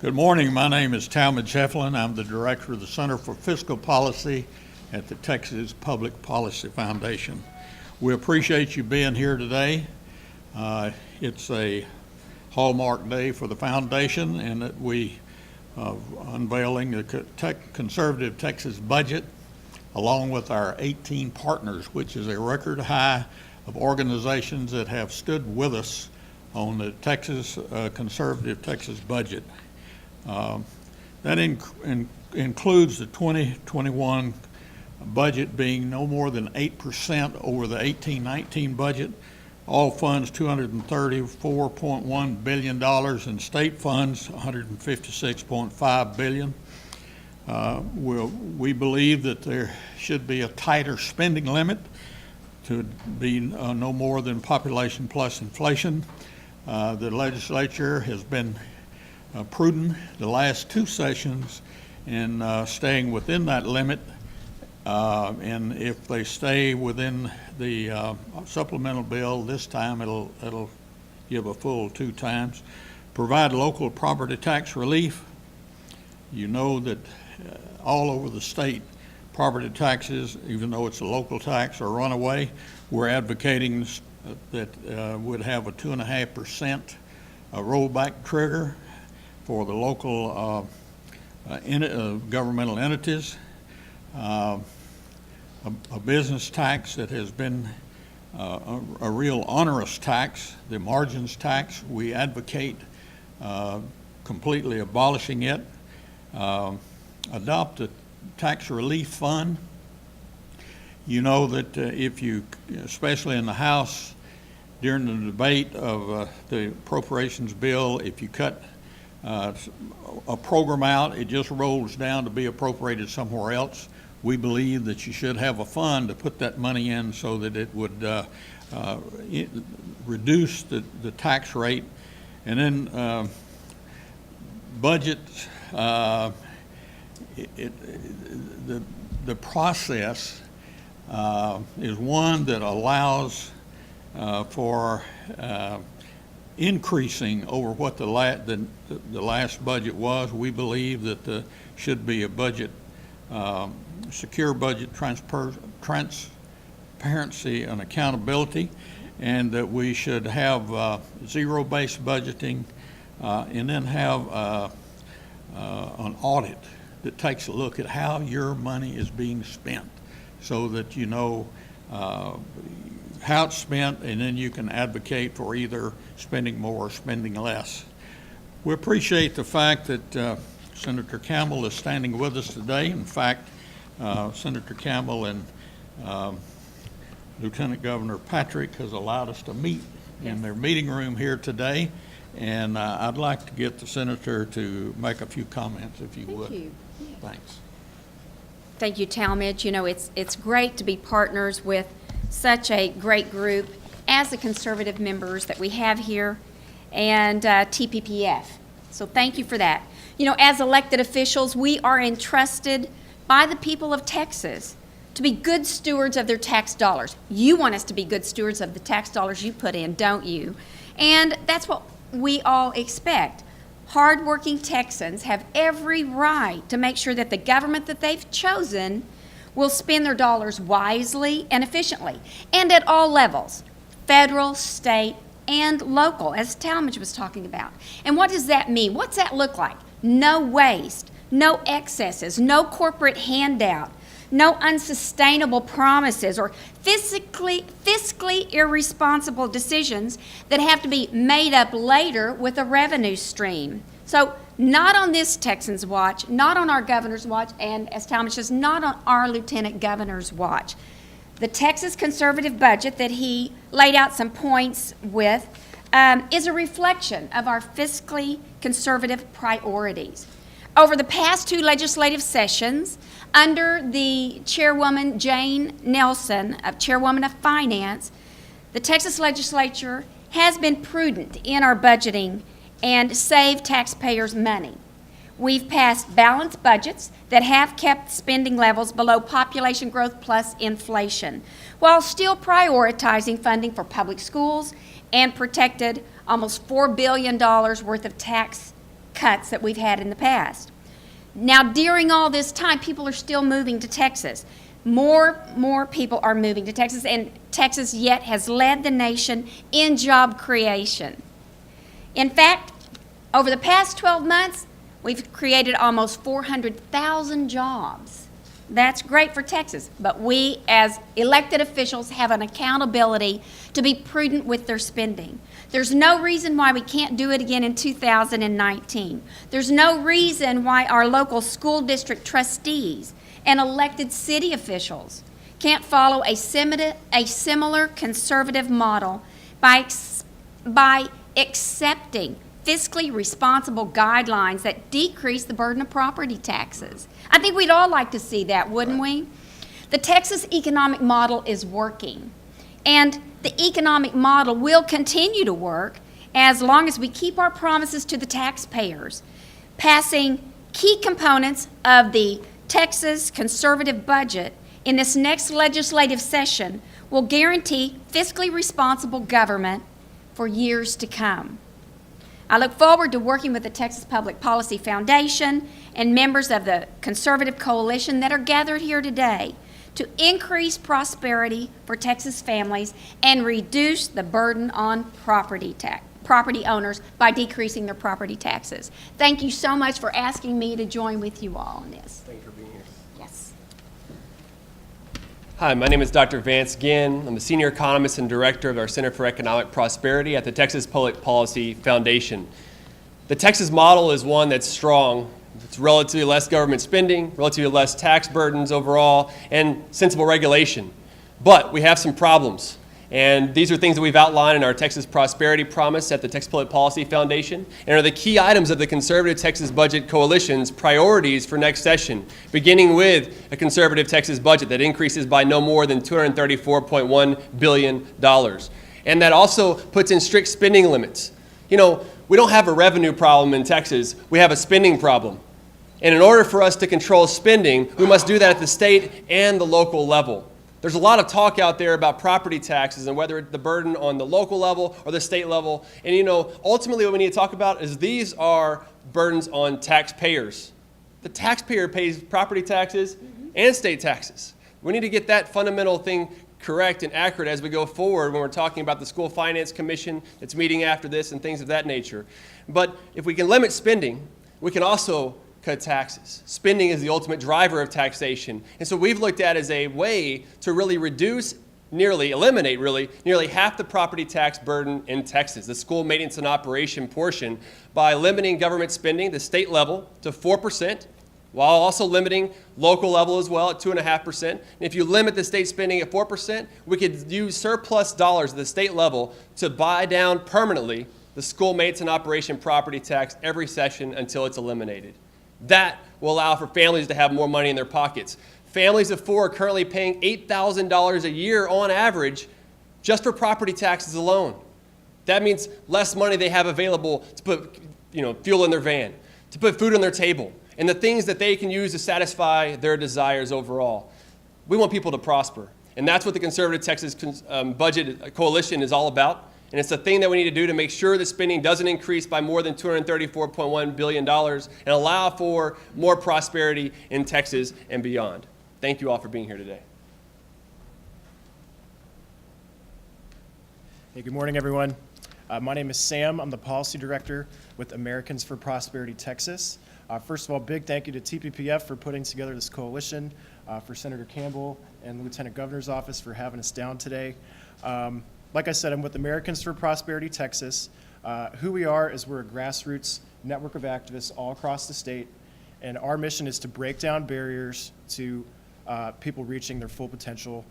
Good morning. My name is Talmadge Heflin. I'm the director of the Center for Fiscal Policy at the Texas Public Policy Foundation. We appreciate you being here today. It's a hallmark day for the foundation, and that we unveiling the conservative Texas budget along with our 18 partners, which is a record high of organizations that have stood with us on the conservative Texas budget. That includes the 2021 budget being no more than 8% over the 18-19 budget. All funds $234.1 billion, and state funds $156.5 billion. We believe that there should be a tighter spending limit to be no more than population plus inflation. The legislature has been prudent the last two sessions in staying within that limit, and if they stay within the supplemental bill this time, it'll give a full 2 times. Provide local property tax relief. You know that all over the state, property taxes, even though it's a local tax, are runaway. We're advocating that would have a 2.5% rollback trigger for the local governmental entities. A business tax that has been a real onerous tax, the margins tax. We advocate completely abolishing it. Adopt a tax relief fund. You know that if you, especially in the House, during the debate of the appropriations bill, if you cut a program out, it just rolls down to be appropriated somewhere else. We believe that you should have a fund to put that money in so that it would reduce the tax rate. And then budget, the process is one that allows for increasing over what the last budget was. We believe that there should be a budget, secure budget transparency and accountability, and that we should have zero-based budgeting, and then have an audit that takes a look at how your money is being spent, so that you know how it's spent, and then you can advocate for either spending more or spending less. We appreciate the fact that Senator Campbell is standing with us today. In fact, Senator Campbell and Lieutenant Governor Patrick has allowed us to meet in their meeting room here today, and I'd like to get the Senator to make a few comments, if you would. Thank you. Yeah. Thanks. Thank you, Talmadge. You know, it's great to be partners with such a great group as the conservative members that we have here, and TPPF. So thank you for that. You know, as elected officials, we are entrusted by the people of Texas to be good stewards of their tax dollars. You want us to be good stewards of the tax dollars you put in, don't you? And that's what we all expect. Hardworking Texans have every right to make sure that the government that they've chosen will spend their dollars wisely and efficiently, and at all levels, federal, state, and local, as Talmadge was talking about. And what does that mean? What's that look like? No waste, no excesses, no corporate handout, no unsustainable promises or fiscally irresponsible decisions that have to be made up later with a revenue stream. So not on this Texan's watch, not on our governor's watch, and as Talmadge says, not on our lieutenant governor's watch. The Texas conservative budget that he laid out some points with is a reflection of our fiscally conservative priorities. Over the past 2 legislative sessions, under the Chairwoman Jane Nelson, Chairwoman of Finance, the Texas legislature has been prudent in our budgeting and saved taxpayers money. We've passed balanced budgets that have kept spending levels below population growth plus inflation, while still prioritizing funding for public schools and protected almost $4 billion worth of tax cuts that we've had in the past. Now, during all this time, people are still moving to Texas. More people are moving to Texas, and Texas yet has led the nation in job creation. In fact, over the past 12 months, we've created almost 400,000 jobs. That's great for Texas, but we as elected officials have an accountability to be prudent with their spending. There's no reason why we can't do it again in 2019. There's no reason why our local school district trustees and elected city officials can't follow a similar conservative model by accepting fiscally responsible guidelines that decrease the burden of property taxes. I think we'd all like to see that, wouldn't we? The Texas economic model is working, and the economic model will continue to work as long as we keep our promises to the taxpayers. Passing key components of the Texas conservative budget in this next legislative session will guarantee fiscally responsible government for years to come. I look forward to working with the Texas Public Policy Foundation and members of the Conservative Coalition that are gathered here today to increase prosperity for Texas families and reduce the burden on property owners by decreasing their property taxes. Thank you so much for asking me to join with you all on this. Thank you for being here. Yes. Hi, my name is Dr. Vance Ginn. I'm the Senior Economist and Director of our Center for Economic Prosperity at the Texas Public Policy Foundation. The Texas model is one that's strong. It's relatively less government spending, relatively less tax burdens overall, and sensible regulation. But we have some problems. And these are things that we've outlined in our Texas Prosperity Promise at the Texas Public Policy Foundation and are the key items of the Conservative Texas Budget Coalition's priorities for next session, beginning with a conservative Texas budget that increases by no more than $234.1 billion. And that also puts in strict spending limits. You know, we don't have a revenue problem in Texas, we have a spending problem. And in order for us to control spending, we must do that at the state and the local level. There's a lot of talk out there about property taxes and whether it's the burden on the local level or the state level. And you know, ultimately what we need to talk about is these are burdens on taxpayers. The taxpayer pays property taxes and state taxes. We need to get that fundamental thing correct and accurate as we go forward when we're talking about the School Finance Commission that's meeting after this and things of that nature. But if we can limit spending, we can also cut taxes. Spending is the ultimate driver of taxation. And so we've looked at as a way to really eliminate nearly half the property tax burden in Texas, the school maintenance and operation portion, by limiting government spending, the state level, to 4%, while also limiting local level as well at 2.5%. And if you limit the state spending at 4%, we could use surplus dollars at the state level to buy down permanently the school maintenance and operation property tax every session until it's eliminated. That will allow for families to have more money in their pockets. Families of four are currently paying $8,000 a year on average just for property taxes alone. That means less money they have available to put fuel in their van, to put food on their table, and the things that they can use to satisfy their desires overall. We want people to prosper, and that's what the Conservative Texas Budget Coalition is all about. And it's the thing that we need to do to make sure that spending doesn't increase by more than $234.1 billion and allow for more prosperity in Texas and beyond. Thank you all for being here today. Hey, good morning, everyone. My name is Sam. I'm the Policy Director with Americans for Prosperity Texas. First of all, big thank you to TPPF for putting together this coalition, for Senator Campbell and the Lieutenant Governor's Office for having us down today. Like I said, I'm with Americans for Prosperity Texas. Who we are is we're a grassroots network of activists all across the state, and our mission is to break down barriers to people reaching their full potential,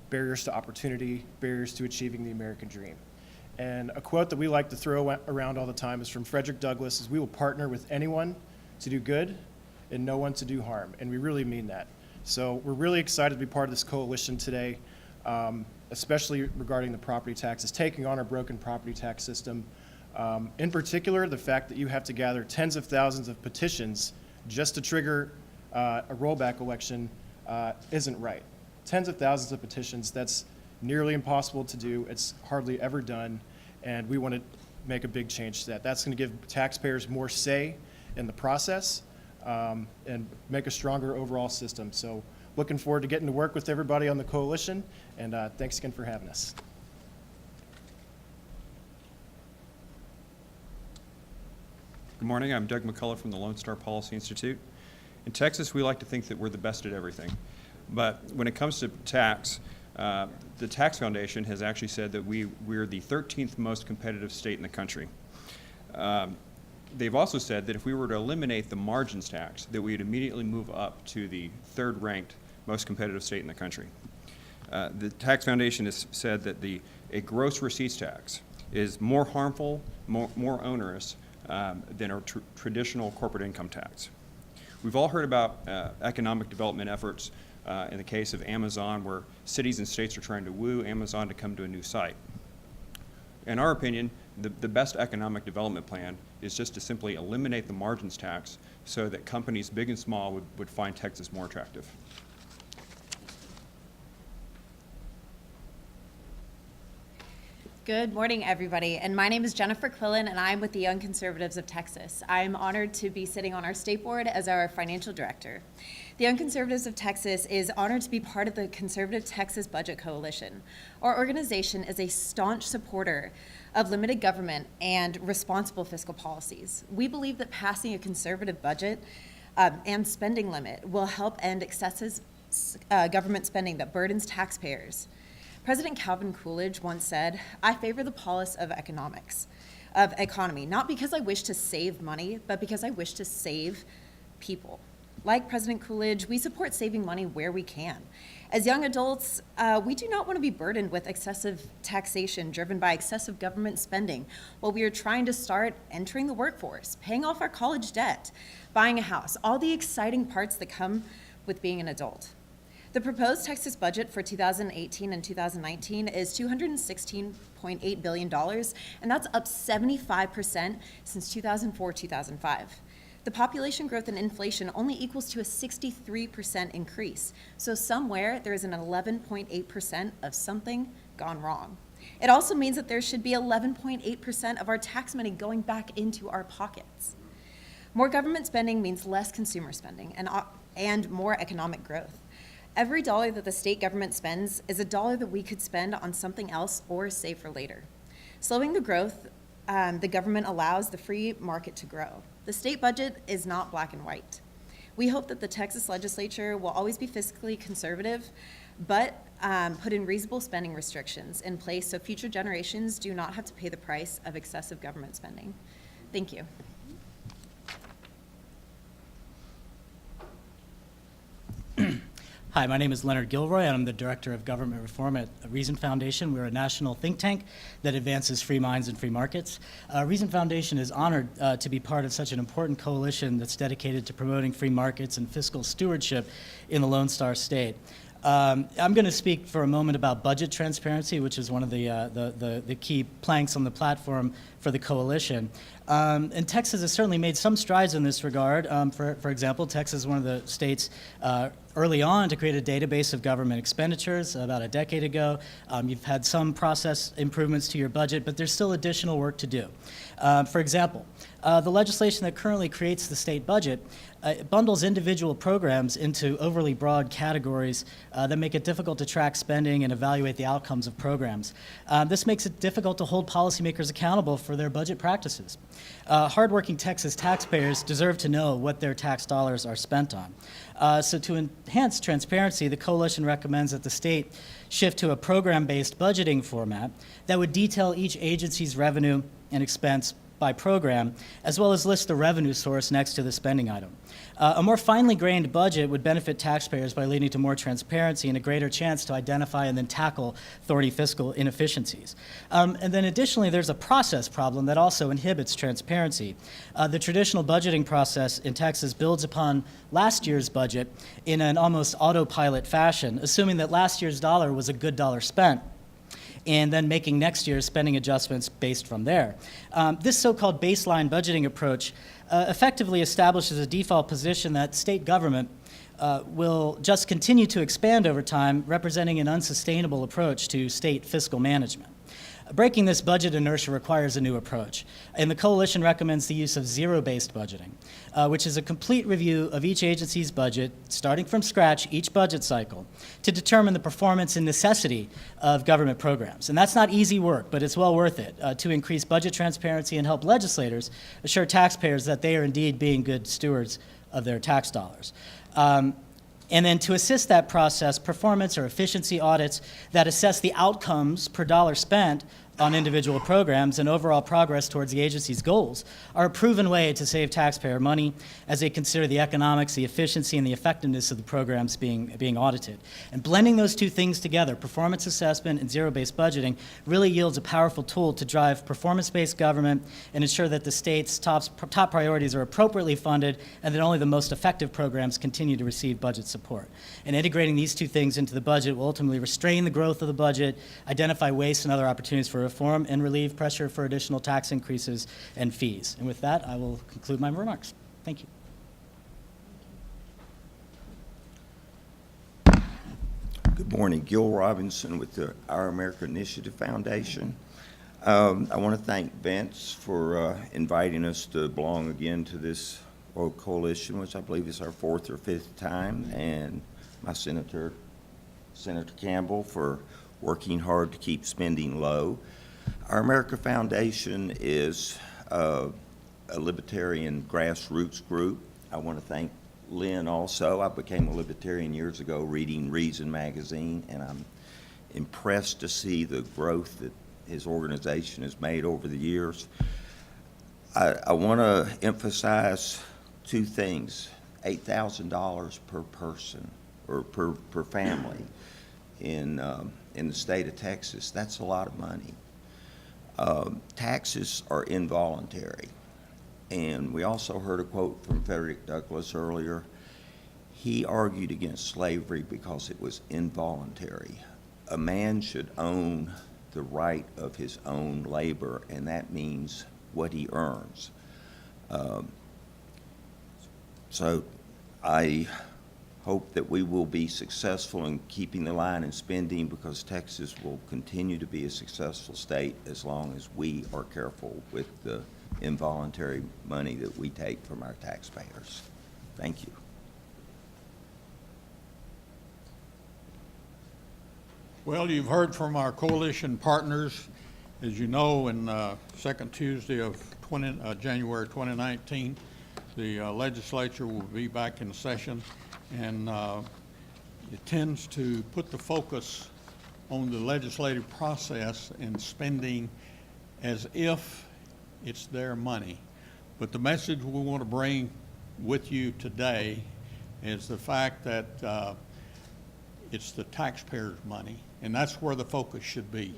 barriers to opportunity, barriers to achieving the American dream. And a quote that we like to throw around all the time is from Frederick Douglass, is we will partner with anyone to do good and no one to do harm, and we really mean that. So we're really excited to be part of this coalition today. Especially regarding the property taxes, taking on our broken property tax system. In particular, the fact that you have to gather tens of thousands of petitions just to trigger a rollback election isn't right. Tens of thousands of petitions, that's nearly impossible to do. It's hardly ever done, and we want to make a big change to that. That's going to give taxpayers more say in the process and make a stronger overall system. So looking forward to getting to work with everybody on the coalition, and thanks again for having us. Good morning. I'm Doug McCullough from the Lone Star Policy Institute. In Texas, we like to think that we're the best at everything. But when it comes to tax, the Tax Foundation has actually said that we're the 13th most competitive state in the country. They've also said that if we were to eliminate the margins tax, that we'd immediately move up to the third-ranked most competitive state in the country. The Tax Foundation has said that a gross receipts tax is more harmful, more onerous than a traditional corporate income tax. We've all heard about economic development efforts in the case of Amazon, where cities and states are trying to woo Amazon to come to a new site. In our opinion, the best economic development plan is just to simply eliminate the margins tax so that companies big and small would find Texas more attractive. Good morning, everybody. And my name is Jennifer Quillin, and I'm with the Young Conservatives of Texas. I'm honored to be sitting on our state board as our financial director. The Young Conservatives of Texas is honored to be part of the Conservative Texas Budget Coalition. Our organization is a staunch supporter of limited government and responsible fiscal policies. We believe that passing a conservative budget and spending limit will help end excessive government spending that burdens taxpayers. President Calvin Coolidge once said, "I favor the policy of economy, not because I wish to save money, but because I wish to save people." Like President Coolidge, we support saving money where we can. As young adults, we do not want to be burdened with excessive taxation driven by excessive government spending while we are trying to start entering the workforce, paying off our college debt, buying a house, all the exciting parts that come with being an adult. The proposed Texas budget for 2018 and 2019 is $216.8 billion, and that's up 75% since 2004-2005. The population growth and inflation only equals to a 63% increase, so somewhere there is an 11.8% of something gone wrong. It also means that there should be 11.8% of our tax money going back into our pockets. More government spending means less consumer spending and more economic growth. Every dollar that the state government spends is a dollar that we could spend on something else or save for later. Slowing the growth, the government allows the free market to grow. The state budget is not black and white. We hope that the Texas legislature will always be fiscally conservative, but put in reasonable spending restrictions in place so future generations do not have to pay the price of excessive government spending. Thank you. Hi, my name is Leonard Gilroy, and I'm the Director of Government Reform at Reason Foundation. We're a national think tank that advances free minds and free markets. Reason Foundation is honored to be part of such an important coalition that's dedicated to promoting free markets and fiscal stewardship in the Lone Star State. I'm going to speak for a moment about budget transparency, which is one of the key planks on the platform for the coalition. And Texas has certainly made some strides in this regard. For example, Texas is one of the states early on to create a database of government expenditures about a decade ago. You've had some process improvements to your budget, but there's still additional work to do. For example, the legislation that currently creates the state budget bundles individual programs into overly broad categories that make it difficult to track spending and evaluate the outcomes of programs. This makes it difficult to hold policymakers accountable for their budget practices. Hardworking Texas taxpayers deserve to know what their tax dollars are spent on. So to enhance transparency, the coalition recommends that the state shift to a program-based budgeting format that would detail each agency's revenue and expense by program, as well as list the revenue source next to the spending item. A more finely grained budget would benefit taxpayers by leading to more transparency and a greater chance to identify and then tackle thorny fiscal inefficiencies. And then additionally, there's a process problem that also inhibits transparency. The traditional budgeting process in Texas builds upon last year's budget in an almost autopilot fashion, assuming that last year's dollar was a good dollar spent, and then making next year's spending adjustments based from there. This so-called baseline budgeting approach effectively establishes a default position that state government will just continue to expand over time, representing an unsustainable approach to state fiscal management. Breaking this budget inertia requires a new approach, and the coalition recommends the use of zero-based budgeting, which is a complete review of each agency's budget, starting from scratch each budget cycle, to determine the performance and necessity of government programs. And that's not easy work, but it's well worth it to increase budget transparency and help legislators assure taxpayers that they are indeed being good stewards of their tax dollars. And then to assist that process, performance or efficiency audits that assess the outcomes per dollar spent on individual programs and overall progress towards the agency's goals are a proven way to save taxpayer money as they consider the economics, the efficiency, and the effectiveness of the programs being audited. And blending those two things together, performance assessment and zero-based budgeting, really yields a powerful tool to drive performance-based government and ensure that the state's top priorities are appropriately funded and that only the most effective programs continue to receive budget support. And integrating these two things into the budget will ultimately restrain the growth of the budget, identify waste and other opportunities for reform, and relieve pressure for additional tax increases and fees. And with that, I will conclude my remarks. Thank you. Good morning. Gil Robinson with the Our America Initiative Foundation. I want to thank Vance for inviting us to belong again to this coalition, which I believe is our 4th or 5th time, and my Senator Campbell for working hard to keep spending low. Our America Foundation is a libertarian grassroots group. I want to thank Lynn also. I became a libertarian years ago reading Reason magazine, and I'm impressed to see the growth that his organization has made over the years. I want to emphasize 2 things: $8,000 per person or per family in the state of Texas. That's a lot of money. Taxes are involuntary. And we also heard a quote from Frederick Douglass earlier. He argued against slavery because it was involuntary. A man should own the right of his own labor, and that means what he earns. So I hope that we will be successful in keeping the line in spending, because Texas will continue to be a successful state as long as we are careful with the involuntary money that we take from our taxpayers. Thank you. Well, you've heard from our coalition partners. As you know, in second Tuesday of January 2019, the legislature will be back in session, and it tends to put the focus on the legislative process and spending as if it's their money. But the message we want to bring with you today is the fact that it's the taxpayers' money, and that's where the focus should be,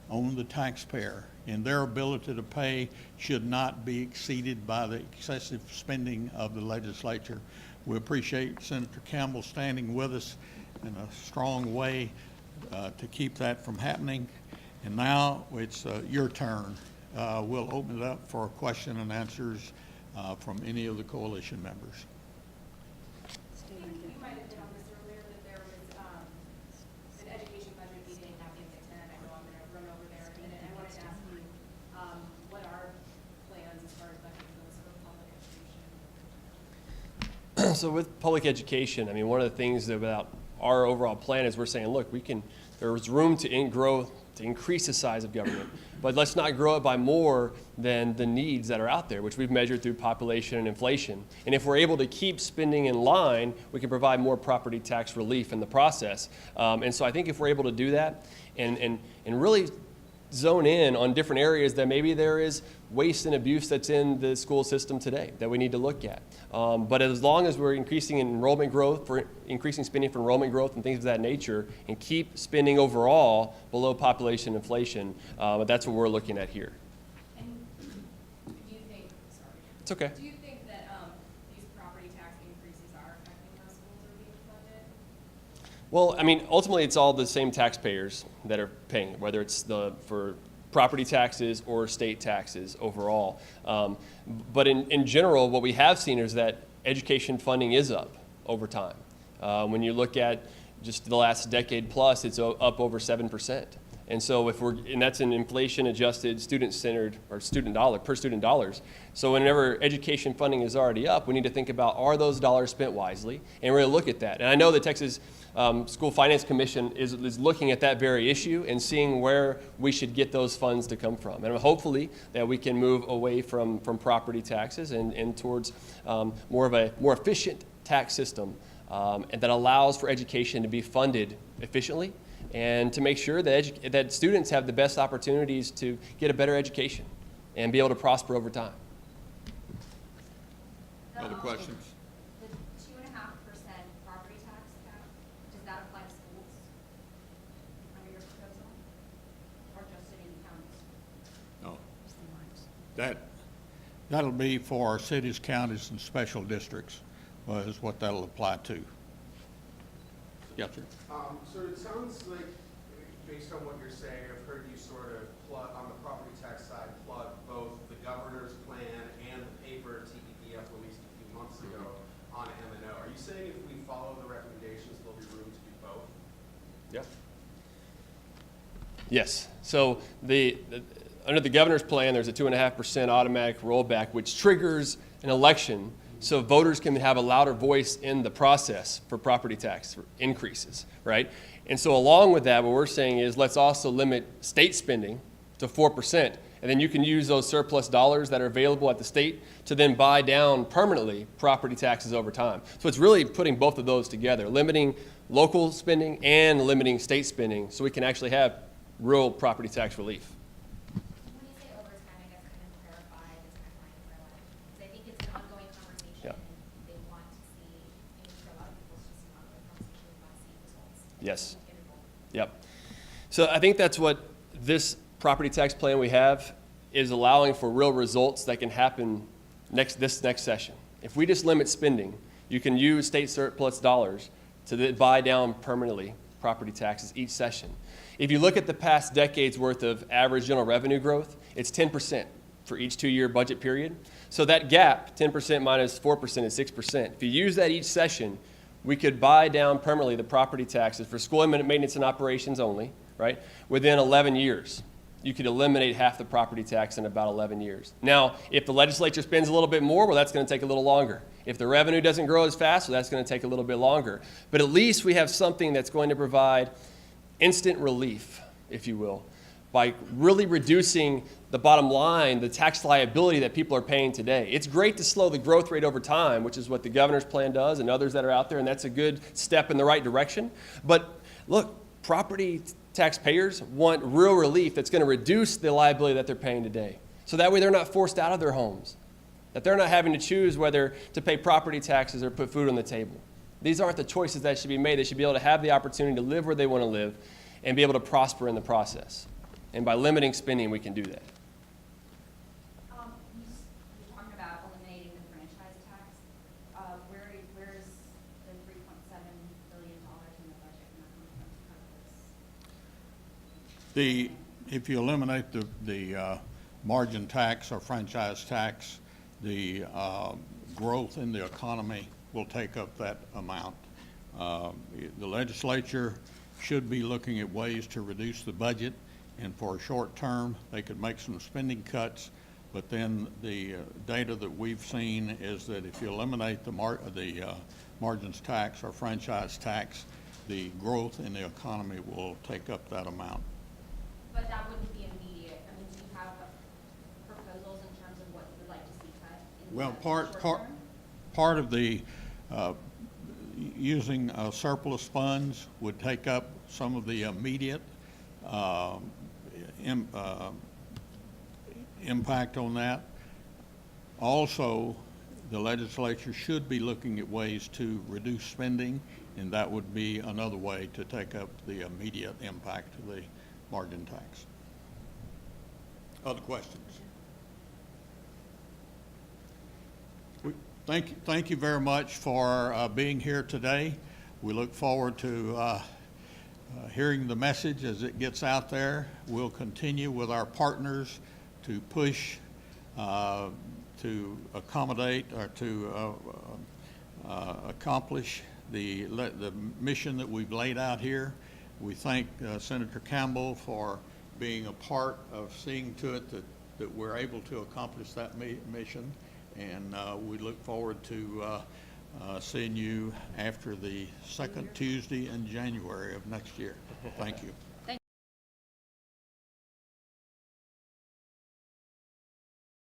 on the taxpayer. And their ability to pay should not be exceeded by the excessive spending of the legislature. We appreciate Senator Campbell standing with us in a strong way to keep that from happening. And now it's your turn. We'll open it up for question and answers from any of the coalition members. I think you might have hit on this earlier, that there was an education budget meeting happening at 10. I know I'm going to run over there in a minute. I wanted to ask you what are plans as far as budget goes for public education? So with public education, I mean, one of the things about our overall plan is we're saying, look, there's room to increase the size of government, but let's not grow it by more than the needs that are out there, which we've measured through population and inflation. And if we're able to keep spending in line, we can provide more property tax relief in the process. And so I think if we're able to do that and really zone in on different areas that maybe there is waste and abuse that's in the school system today that we need to look at. But as long as we're increasing enrollment growth, increasing spending for enrollment growth and things of that nature, and keep spending overall below population inflation, that's what we're looking at here. And do you think, sorry. It's okay. Do you think that these property tax increases are affecting how schools are being funded? Well, I mean, ultimately, it's all the same taxpayers that are paying, whether it's for property taxes or state taxes overall. But in general, what we have seen is that education funding is up over time. When you look at just the last decade plus, it's up over 7%. And so and that's an inflation-adjusted, student-centered, or per student dollars. So whenever education funding is already up, we need to think about, are those dollars spent wisely? And really look at that. And I know the Texas School Finance Commission is looking at that very issue and seeing where we should get those funds to come from. And hopefully that we can move away from property taxes and towards more of a more efficient tax system and that allows for education to be funded efficiently and to make sure that students have the best opportunities to get a better education and be able to prosper over time. Other questions? The 2.5% property tax cap, does that apply to schools under your proposal? Or just city and counties? No. That'll be for cities, counties, and special districts, is what that'll apply to. Yes, sir. So it sounds like, based on what you're saying, I've heard you sort of plug, on the property tax side, plug both the governor's plan and the paper TPPF released a few months ago on M&O. Are you saying if we follow the recommendations, there'll be room to do both? Yeah. Yes. So under the governor's plan, there's a 2.5% automatic rollback, which triggers an election so voters can have a louder voice in the process for property tax increases, right? And so along with that, what we're saying is let's also limit state spending to 4%, and then you can use those surplus dollars that are available at the state to then buy down permanently property taxes over time. So it's really putting both of those together, limiting local spending and limiting state spending so we can actually have real property tax relief. When you say over time, I guess kind of clarify the timeline for that. Because I think it's an ongoing conversation. Yeah. And they want to see, I think for a lot of people, it's just an ongoing conversation. We want to see results. Yes. Get involved. Yep. So I think that's what this property tax plan we have is allowing for real results that can happen this next session. If we just limit spending, you can use state surplus dollars to buy down permanently property taxes each session. If you look at the past decade's worth of average general revenue growth, it's 10% for each 2-year budget period. So that gap, 10% minus 4% is 6%. If you use that each session, we could buy down permanently the property taxes for school maintenance and operations only, right, within 11 years. You could eliminate half the property tax in about 11 years. Now, if the legislature spends a little bit more, well, that's going to take a little longer. If the revenue doesn't grow as fast, well, that's going to take a little bit longer. But at least we have something that's going to provide instant relief, if you will, by really reducing the bottom line, the tax liability that people are paying today. It's great to slow the growth rate over time, which is what the governor's plan does and others that are out there, and that's a good step in the right direction. But look, property taxpayers want real relief that's going to reduce the liability that they're paying today. So that way they're not forced out of their homes, that they're not having to choose whether to pay property taxes or put food on the table. These aren't the choices that should be made. They should be able to have the opportunity to live where they want to live and be able to prosper in the process. And by limiting spending, we can do that. You talked about eliminating the franchise tax. Where's the $3.7 billion in the budget and If you eliminate the margin tax or franchise tax, the growth in the economy will take up that amount. The legislature should be looking at ways to reduce the budget, and for a short term, they could make some spending cuts, but then the data that we've seen is that if you eliminate the margins tax or franchise tax, the growth in the economy will take up that amount. But that wouldn't be immediate. I mean, do you have proposals in terms of what you would like to see cut in Well, the short term? part of the using surplus funds would take up some of the immediate impact on that. Also, the legislature should be looking at ways to reduce spending, and that would be another way to take up the immediate impact of the margin tax. Other questions? Thank you very much for being here today. We look forward to hearing the message as it gets out there. We'll continue with our partners to push to accommodate or to accomplish the mission that we've laid out here. We thank Senator Campbell for being a part of seeing to it that we're able to accomplish that mission. And we look forward to seeing you after the second Tuesday in January of next year. Thank you.